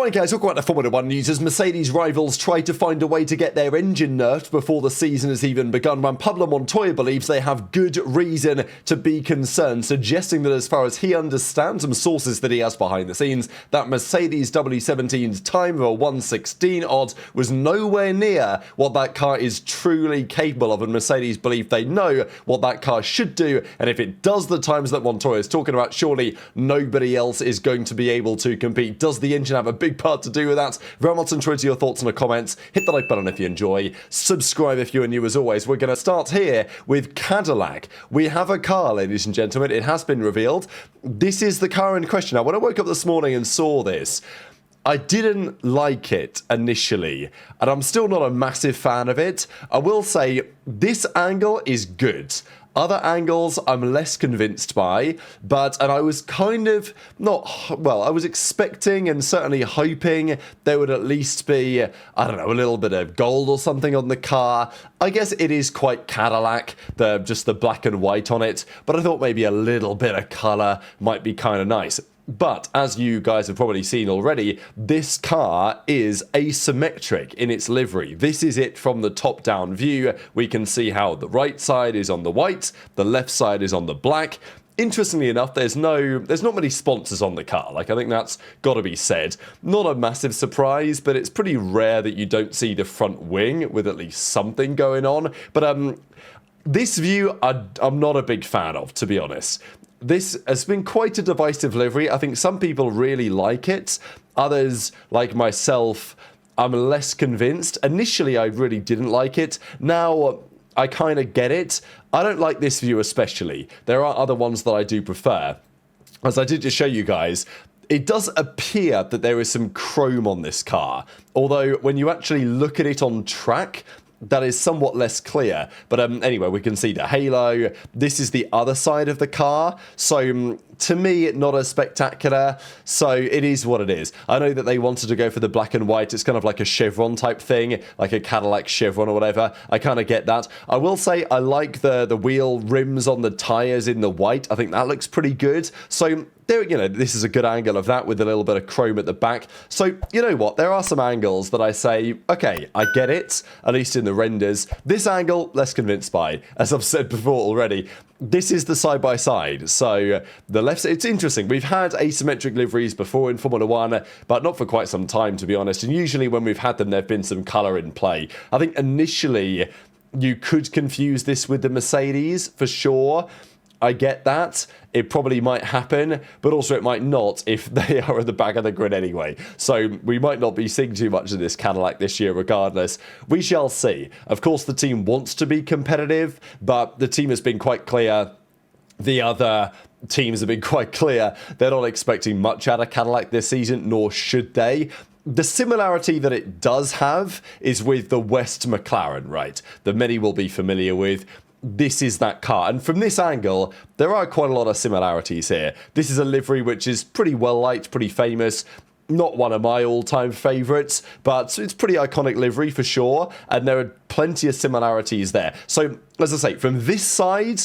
Alright guys, welcome back to Formula 1 news. As Mercedes rivals try to find a way to get their engine nerfed before the season has even begun, Juan Pablo Montoya believes they have good reason to be concerned, suggesting that as far as he understands, some sources that he has behind the scenes, that Mercedes W17's time of a 1:16 odd was nowhere near what that car is truly capable of, and Mercedes believe they know what that car should do, and if it does the times that Montoya is talking about, surely nobody else is going to be able to compete. Does the engine have a big part to do with that? Very much enjoy your thoughts in the comments. Hit the like button if you enjoy. Subscribe if you are new. As always, we're going to start here with Cadillac. We have a car, ladies and gentlemen. It has been revealed. This is the car in question. Now, when I woke up this morning and saw this, I didn't like it initially, and I'm still not a massive fan of it. I will say this angle is good. Other angles I'm less convinced by, and I was kind of I was expecting and certainly hoping there would at least be, I don't know, a little bit of gold or something on the car. I guess it is quite Cadillac, just the black and white on it, but I thought maybe a little bit of colour might be kind of nice. But, as you guys have probably seen already, this car is asymmetric in its livery. This is it from the top-down view. We can see how the right side is on the white, the left side is on the black. Interestingly enough, there's not many sponsors on the car. I think that's got to be said. Not a massive surprise, but it's pretty rare that you don't see the front wing with at least something going on. But, this view, I'm not a big fan of, to be honest. This has been quite a divisive livery. I think some people really like it. Others, like myself, I'm less convinced. Initially, I really didn't like it. Now, I kind of get it. I don't like this view especially. There are other ones that I do prefer. As I did just show you guys, it does appear that there is some chrome on this car. Although, when you actually look at it on track, that is somewhat less clear. But anyway, we can see the halo. This is the other side of the car. So to me, not as spectacular. So it is what it is. I know that they wanted to go for the black and white. It's kind of like a chevron type thing, like a Cadillac chevron or whatever. I kind of get that. I will say I like the wheel rims on the tires in the white. I think that looks pretty good. So there, this is a good angle of that with a little bit of chrome at the back. So, you know what? There are some angles that I say, okay, I get it, at least in the renders. This angle, less convinced by. As I've said before already, this is the side-by-side. So, the left, it's interesting. We've had asymmetric liveries before in Formula 1, but not for quite some time, to be honest. And usually when we've had them, there have been some colour in play. I think initially, you could confuse this with the Mercedes, for sure. I get that. It probably might happen, but also it might not if they are at the back of the grid anyway. So we might not be seeing too much of this Cadillac this year regardless. We shall see. Of course, the team wants to be competitive, but the team has been quite clear. The other teams have been quite clear. They're not expecting much out of Cadillac this season, nor should they. The similarity that it does have is with the West McLaren, right? That many will be familiar with. This is that car. And from this angle, there are quite a lot of similarities here. This is a livery which is pretty well liked, pretty famous. Not one of my all-time favourites, but it's pretty iconic livery for sure. And there are plenty of similarities there. So, as I say, from this side,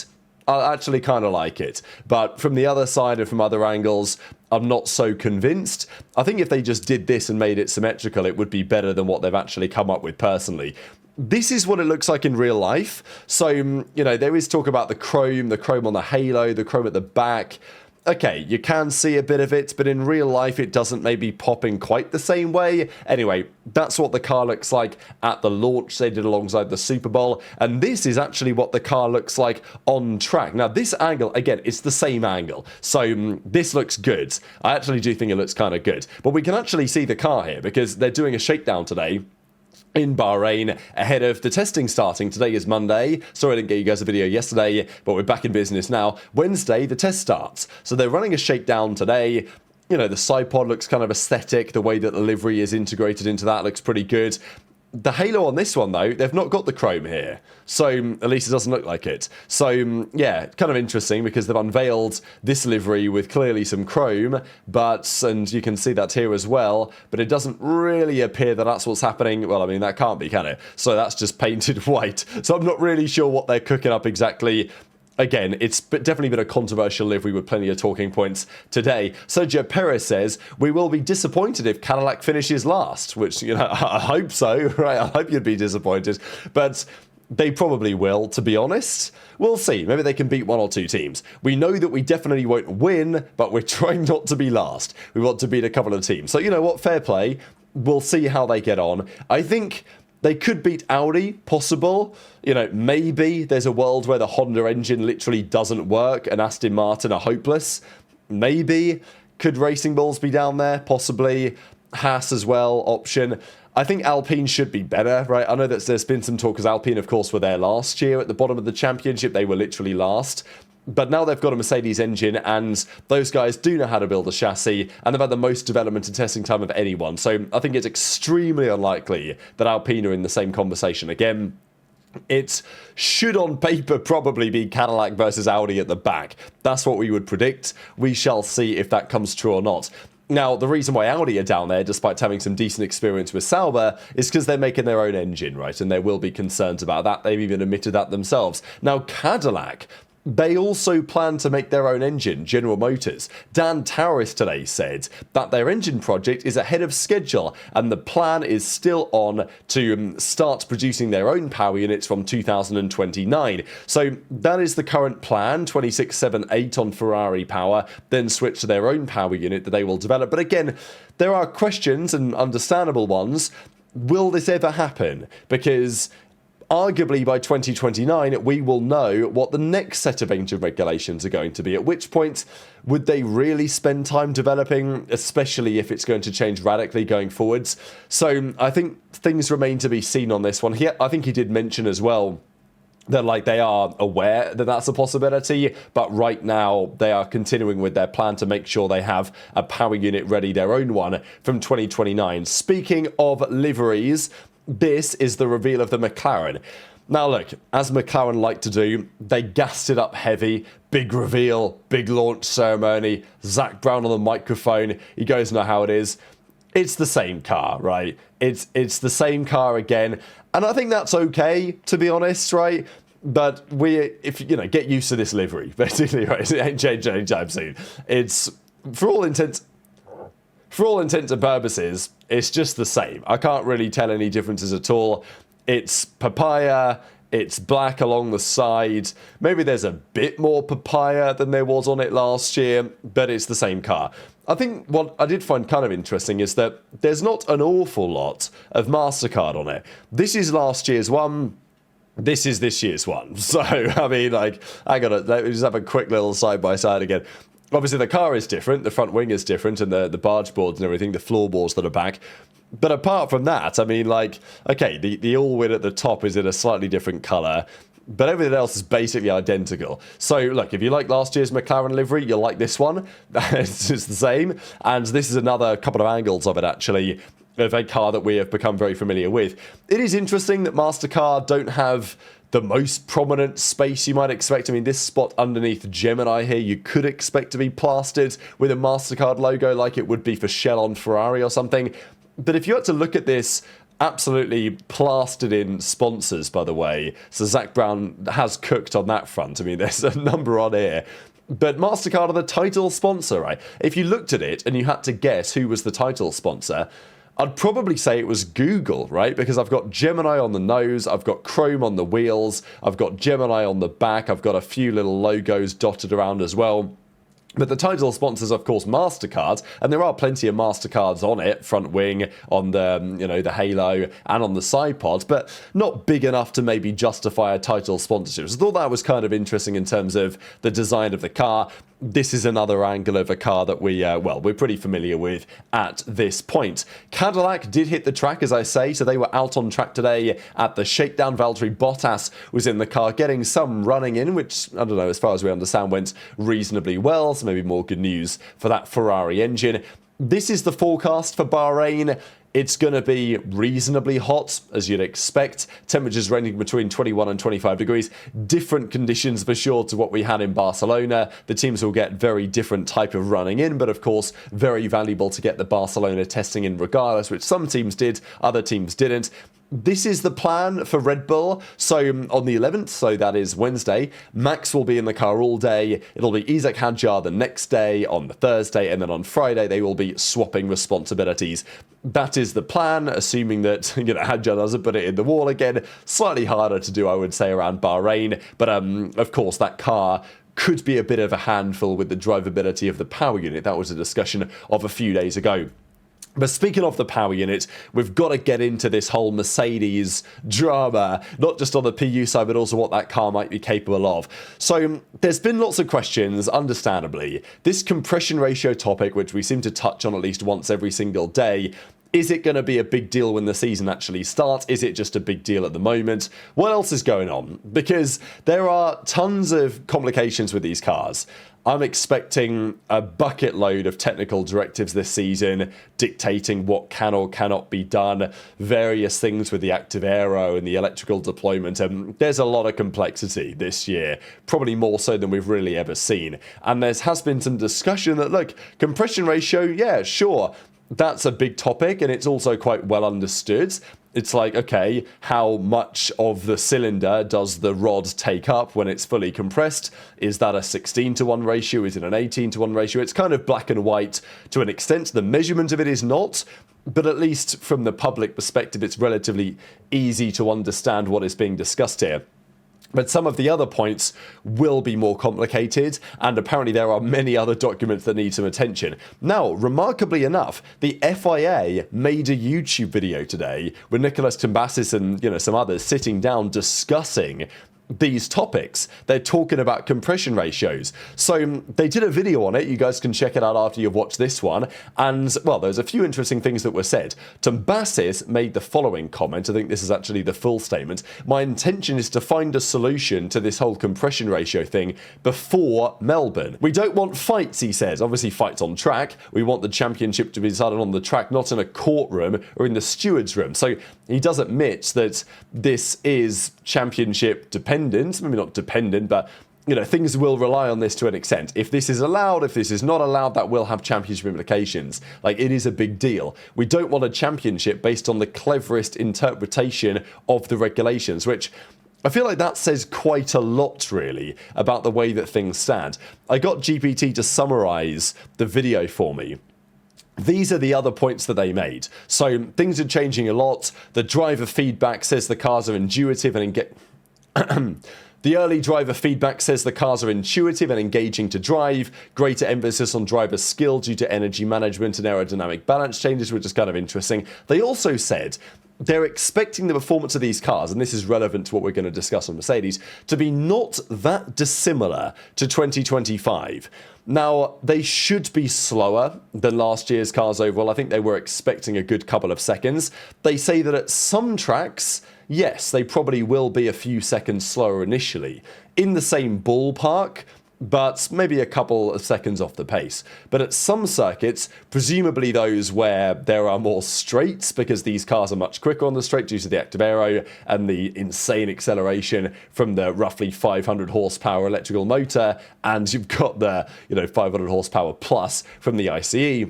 I actually kind of like it. But from the other side and from other angles, I'm not so convinced. I think if they just did this and made it symmetrical, it would be better than what they've actually come up with personally. This is what it looks like in real life. So, there is talk about the chrome on the halo, the chrome at the back. Okay, you can see a bit of it, but in real life, it doesn't maybe pop in quite the same way. Anyway, that's what the car looks like at the launch they did alongside the Super Bowl. And this is actually what the car looks like on track. Now, this angle, again, it's the same angle. So this looks good. I actually do think it looks kind of good. But we can actually see the car here because they're doing a shakedown today in Bahrain ahead of the testing starting. Today is Monday. Sorry I didn't get you guys a video yesterday, but we're back in business now. Wednesday, the test starts. So they're running a shakedown today. The side pod looks kind of aesthetic. The way that the livery is integrated into that looks pretty good. The halo on this one, though, they've not got the chrome here. So, at least it doesn't look like it. So, yeah, kind of interesting because they've unveiled this livery with clearly some chrome, and you can see that here as well, but it doesn't really appear that that's what's happening. Well, I mean, that can't be, can it? So that's just painted white. So I'm not really sure what they're cooking up exactly. again, it's definitely been a controversial livery with plenty of talking points today. Sergio Perez says, we will be disappointed if Cadillac finishes last, which, I hope so, right? I hope you'd be disappointed. But they probably will, to be honest. We'll see. Maybe they can beat one or two teams. We know that we definitely won't win, but we're trying not to be last. We want to beat a couple of teams. So, you know what? Fair play. We'll see how they get on. I think they could beat Audi, possible. Maybe there's a world where the Honda engine literally doesn't work and Aston Martin are hopeless. Maybe. Could Racing Bulls be down there? Possibly. Haas as well, option. I think Alpine should be better, right? I know that there's been some talk, because Alpine, of course, were there last year at the bottom of the championship. They were literally last. But now they've got a Mercedes engine, and those guys do know how to build a chassis, and they've had the most development and testing time of anyone. So I think it's extremely unlikely that Alpine are in the same conversation again. It should, on paper, probably be Cadillac versus Audi at the back. That's what we would predict. We shall see if that comes true or not. Now, the reason why Audi are down there, despite having some decent experience with Sauber, is because they're making their own engine, right? And there will be concerns about that. They've even admitted that themselves. Now, Cadillac, they also plan to make their own engine, General Motors. Dan Towris today said that their engine project is ahead of schedule, and the plan is still on to start producing their own power units from 2029. So that is the current plan, 26, 7, 8 on Ferrari power, then switch to their own power unit that they will develop. But again, there are questions, and understandable ones. Will this ever happen? Because arguably by 2029, we will know what the next set of engine regulations are going to be, at which point would they really spend time developing, especially if it's going to change radically going forwards. So I think things remain to be seen on this one. I think he did mention as well that they are aware that that's a possibility, but right now they are continuing with their plan to make sure they have a power unit ready, their own one, from 2029. Speaking of liveries, this is the reveal of the McLaren. Now look, as McLaren like to do, they gassed it up heavy. Big reveal, big launch ceremony, Zach Brown on the microphone. You guys know how it is. It's the same car, right? It's the same car again. And I think that's okay, to be honest, right? But get used to this livery, basically, right? It ain't changed anytime soon. It's, for all intents and purposes, it's just the same. I can't really tell any differences at all. It's papaya, it's black along the side. Maybe there's a bit more papaya than there was on it last year, but it's the same car. I think what I did find kind of interesting is that there's not an awful lot of MasterCard on it. This is last year's one. This is this year's one. So, I mean, let me just have a quick little side-by-side again. Obviously, the car is different, the front wing is different, and the barge boards and everything, the floorboards that are back. But apart from that, I mean, okay, the all-wheel at the top is in a slightly different colour, but everything else is basically identical. So, look, if you like last year's McLaren livery, you'll like this one. It's the same. And this is another couple of angles of it, actually, of a car that we have become very familiar with. It is interesting that MasterCard don't have the most prominent space you might expect. I mean, this spot underneath Gemini here, you could expect to be plastered with a MasterCard logo like it would be for Shell on Ferrari or something. But if you had to look at this, absolutely plastered in sponsors, by the way. So Zach Brown has cooked on that front. I mean, there's a number on here. But MasterCard are the title sponsor, right? If you looked at it and you had to guess who was the title sponsor, I'd probably say it was Google, right? Because I've got Gemini on the nose, I've got Chrome on the wheels, I've got Gemini on the back, I've got a few little logos dotted around as well. But the title sponsors, of course, MasterCard, and there are plenty of MasterCards on it, front wing, on the, the halo, and on the side pods, but not big enough to maybe justify a title sponsorship. So I thought that was kind of interesting in terms of the design of the car. This is another angle of a car that we're pretty familiar with at this point. Cadillac did hit the track, as I say, so they were out on track today at the shakedown. Valtteri Bottas was in the car getting some running in, which, I don't know, as far as we understand, went reasonably well, so maybe more good news for that Ferrari engine. This is the forecast for Bahrain. It's going to be reasonably hot, as you'd expect. Temperatures ranging between 21 and 25 degrees. Different conditions for sure to what we had in Barcelona. The teams will get very different type of running in, but of course, very valuable to get the Barcelona testing in regardless, which some teams did, other teams didn't. This is the plan for Red Bull. So on the 11th, so that is Wednesday, Max will be in the car all day. It'll be Isaac Hadjar the next day on the Thursday, and then on Friday they will be swapping responsibilities. That is the plan, assuming that Hadjar doesn't put it in the wall again. Slightly harder to do, I would say, around Bahrain, but of course that car could be a bit of a handful with the drivability of the power unit. That was a discussion of a few days ago. But speaking of the power unit, we've got to get into this whole Mercedes drama, not just on the PU side, but also what that car might be capable of. So there's been lots of questions, understandably. This compression ratio topic, which we seem to touch on at least once every single day, is it going to be a big deal when the season actually starts? Is it just a big deal at the moment? What else is going on? Because there are tons of complications with these cars. I'm expecting a bucket load of technical directives this season dictating what can or cannot be done, various things with the active aero and the electrical deployment. There's a lot of complexity this year, probably more so than we've really ever seen. And there has been some discussion that, look, compression ratio, yeah, sure, that's a big topic, and it's also quite well understood. It's like, okay, how much of the cylinder does the rod take up when it's fully compressed? Is that a 16-to-1 ratio? Is it an 18-to-1 ratio? It's kind of black and white to an extent. The measurement of it is not, but at least from the public perspective, it's relatively easy to understand what is being discussed here. But some of the other points will be more complicated, and apparently there are many other documents that need some attention. Now, remarkably enough, the FIA made a YouTube video today with Nicolas Tambassis and some others sitting down discussing these topics. They're talking about compression ratios. So they did a video on it. You guys can check it out after you've watched this one. And, well, there's a few interesting things that were said. Tambassis made the following comment. I think this is actually the full statement. My intention is to find a solution to this whole compression ratio thing before Melbourne. We don't want fights, he says. Obviously, fights on track. We want the championship to be decided on the track, not in a courtroom or in the steward's room. So he does admit that this is championship dependent. Maybe not dependent, but things will rely on this to an extent. If this is allowed, if this is not allowed, that will have championship implications. Like, it is a big deal. We don't want a championship based on the cleverest interpretation of the regulations, which I feel like that says quite a lot, really, about the way that things stand. I got GPT to summarize the video for me. These are the other points that they made. So things are changing a lot. The driver feedback says the cars are intuitive and The early driver feedback says the cars are intuitive and engaging to drive. Greater emphasis on driver skill due to energy management and aerodynamic balance changes, which is kind of interesting. They also said they're expecting the performance of these cars, and this is relevant to what we're going to discuss on Mercedes, to be not that dissimilar to 2025. Now, they should be slower than last year's cars overall. I think they were expecting a good couple of seconds. They say that at some tracks, yes, they probably will be a few seconds slower initially, in the same ballpark, but maybe a couple of seconds off the pace. But at some circuits, presumably those where there are more straights, because these cars are much quicker on the straight due to the active aero and the insane acceleration from the roughly 500 horsepower electrical motor, and you've got the 500 horsepower plus from the ICE.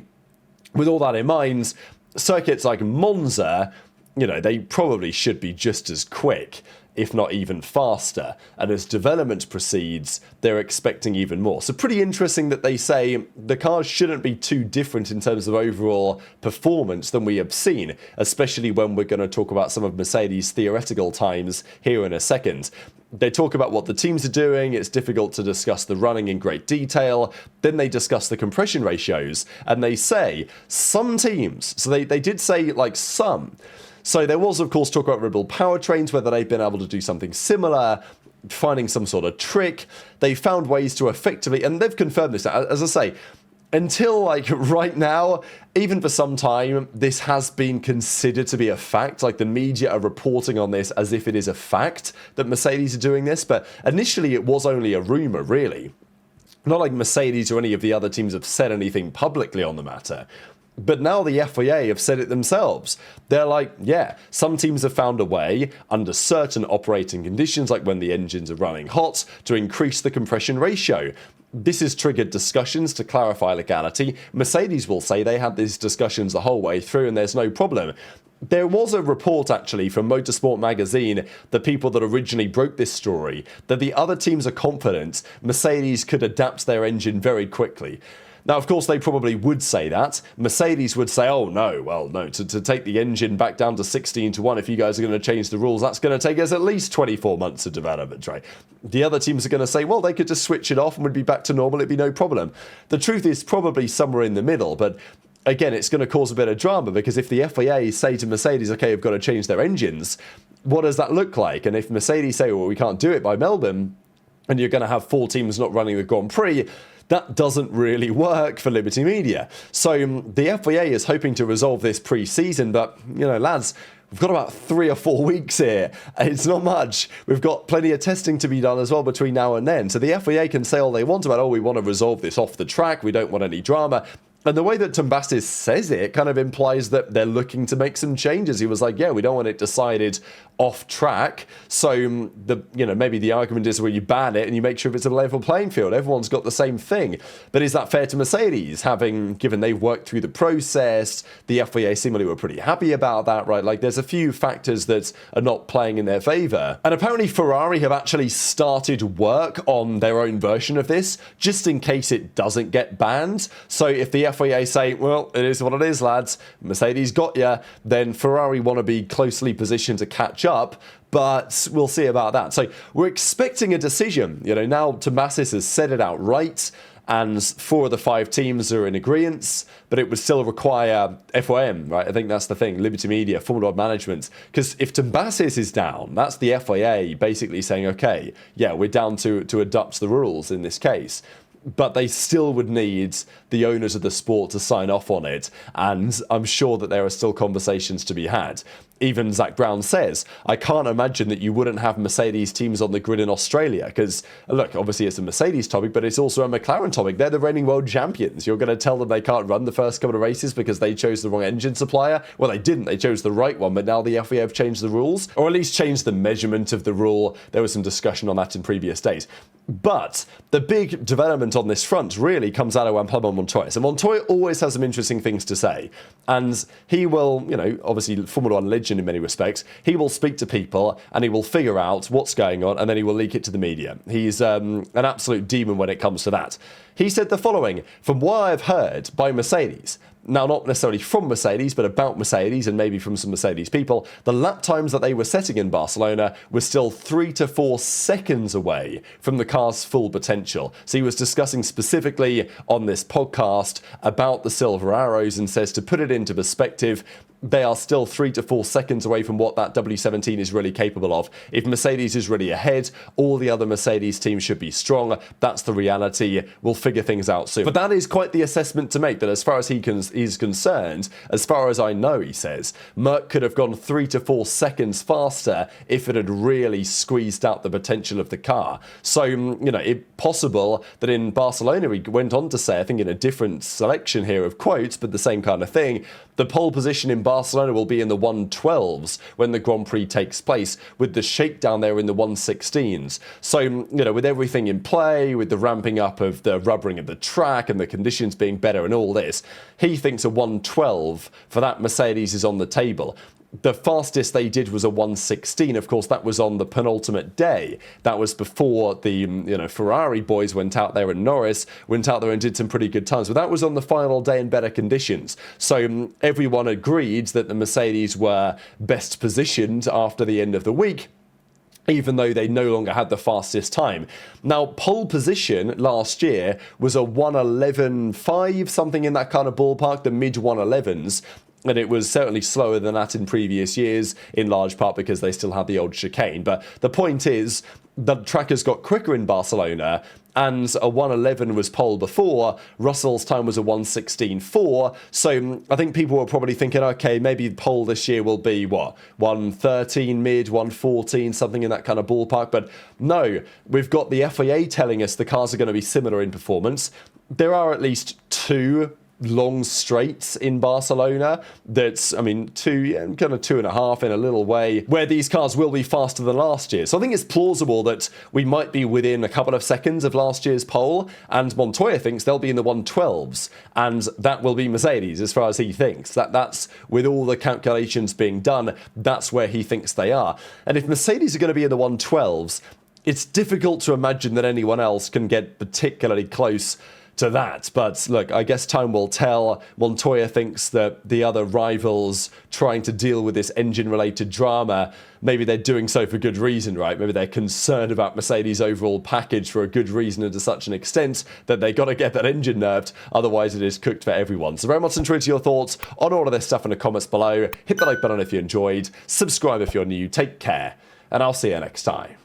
With all that in mind, circuits like Monza, they probably should be just as quick, if not even faster. And as development proceeds, they're expecting even more. So pretty interesting that they say the cars shouldn't be too different in terms of overall performance than we have seen, especially when we're going to talk about some of Mercedes' theoretical times here in a second. They talk about what the teams are doing. It's difficult to discuss the running in great detail. Then they discuss the compression ratios, and they say some teams, so they did say like some. So there was, of course, talk about Red Bull powertrains, whether they've been able to do something similar, finding some sort of trick. They found ways to effectively, and they've confirmed this, as I say, until right now, even for some time, this has been considered to be a fact. Like, the media are reporting on this as if it is a fact that Mercedes are doing this. But initially, it was only a rumor, really. Not like Mercedes or any of the other teams have said anything publicly on the matter. But now the FIA have said it themselves. They're like, yeah, some teams have found a way, under certain operating conditions, like when the engines are running hot, to increase the compression ratio. This has triggered discussions to clarify legality. Mercedes will say they had these discussions the whole way through and there's no problem. There was a report, actually, from Motorsport magazine, the people that originally broke this story, that the other teams are confident Mercedes could adapt their engine very quickly. Now, of course, they probably would say that. Mercedes would say, oh, no, well, no, to take the engine back down to 16-1, if you guys are going to change the rules, that's going to take us at least 24 months of development, right? The other teams are going to say, well, they could just switch it off and would be back to normal, it'd be no problem. The truth is probably somewhere in the middle, but again, it's going to cause a bit of drama, because if the FIA say to Mercedes, okay, we've got to change their engines, what does that look like? And if Mercedes say, well, we can't do it by Melbourne, and you're going to have 4 teams not running the Grand Prix, that doesn't really work for Liberty Media. So the FIA is hoping to resolve this pre-season, but, you know, lads, we've got about 3 or 4 weeks here. It's not much. We've got plenty of testing to be done as well between now and then. So the FIA can say all they want about, oh, we want to resolve this off the track, we don't want any drama. And the way that Tombastis says it kind of implies that they're looking to make some changes. He was like, yeah, we don't want it decided off track. So maybe the argument is where you ban it and you make sure it's a level playing field. Everyone's got the same thing. But is that fair to Mercedes, given they've worked through the process? The FIA seemingly were pretty happy about that, right? Like, there's a few factors that are not playing in their favor. And apparently Ferrari have actually started work on their own version of this, just in case it doesn't get banned. So if the FIA say, well, it is what it is, lads, Mercedes got ya, then Ferrari want to be closely positioned to catch up, but we'll see about that. So we're expecting a decision. Now Tombastis has said it outright, and 4 of the 5 teams are in agreement, but it would still require FOM, right? I think that's the thing, Liberty Media, Formula One management. Because if Tombastis is down, that's the FIA basically saying, okay, yeah, we're down to adopt the rules in this case. But they still would need the owners of the sport to sign off on it, and I'm sure that there are still conversations to be had. Even Zach Brown says, I can't imagine that you wouldn't have Mercedes teams on the grid in Australia, because, look, obviously it's a Mercedes topic, but it's also a McLaren topic. They're the reigning world champions. You're going to tell them they can't run the first couple of races because they chose the wrong engine supplier? Well, they didn't. They chose the right one, but now the FIA have changed the rules, or at least changed the measurement of the rule. There was some discussion on that in previous days. But the big development on this front really comes out of Juan Pablo Montoya. So Montoya always has some interesting things to say, and he will, obviously Formula One legend in many respects, he will speak to people and he will figure out what's going on, and then he will leak it to the media. He's an absolute demon when it comes to that. He said the following: from what I've heard by Mercedes, now not necessarily from Mercedes, but about Mercedes and maybe from some Mercedes people, the lap times that they were setting in Barcelona were still 3 to 4 seconds away from the car's full potential. So he was discussing specifically on this podcast about the Silver Arrows, and says, to put it into perspective, they are still 3 to 4 seconds away from what that W17 is really capable of. If Mercedes is really ahead, all the other Mercedes teams should be strong. That's the reality. We'll figure things out soon. But that is quite the assessment to make, that as far as he's concerned, as far as I know, he says, Merc could have gone 3 to 4 seconds faster if it had really squeezed out the potential of the car. So, it's possible that in Barcelona, he went on to say, I think in a different selection here of quotes, but the same kind of thing, the pole position in Barcelona will be in the 112s when the Grand Prix takes place, with the shakedown there in the 116s. So, with everything in play, with the ramping up of the rubbering of the track and the conditions being better and all this, he thinks a 112 for that Mercedes is on the table. The fastest they did was a 116. Of course, that was on the penultimate day. That was before the Ferrari boys went out there, and Norris went out there and did some pretty good times. But that was on the final day in better conditions. So everyone agreed that the Mercedes were best positioned after the end of the week, even though they no longer had the fastest time. Now, pole position last year was a 1:11.5, something in that kind of ballpark, the mid 1:11s. And it was certainly slower than that in previous years, in large part because they still had the old chicane. But the point is, the track has got quicker in Barcelona, and a 1:11 was pole before. Russell's time was a 1:16.4. So I think people were probably thinking, okay, maybe pole this year will be, 1:13 mid, 1:14, something in that kind of ballpark. But no, we've got the FIA telling us the cars are going to be similar in performance. There are at least 2 long straights in Barcelona that's, I mean, kind of 2.5 in a little way, where these cars will be faster than last year. So I think it's plausible that we might be within a couple of seconds of last year's pole, and Montoya thinks they'll be in the 112s, and that will be Mercedes as far as he thinks. That's, with all the calculations being done, that's where he thinks they are. And if Mercedes are going to be in the 112s, it's difficult to imagine that anyone else can get particularly close to that. But look, I guess time will tell. Montoya thinks that the other rivals trying to deal with this engine-related drama, maybe they're doing so for good reason, right? Maybe they're concerned about Mercedes' overall package for a good reason and to such an extent that they got to get that engine nerfed, otherwise it is cooked for everyone. So very much interested in your thoughts on all of this stuff in the comments below. Hit the like button if you enjoyed, subscribe if you're new, take care, and I'll see you next time.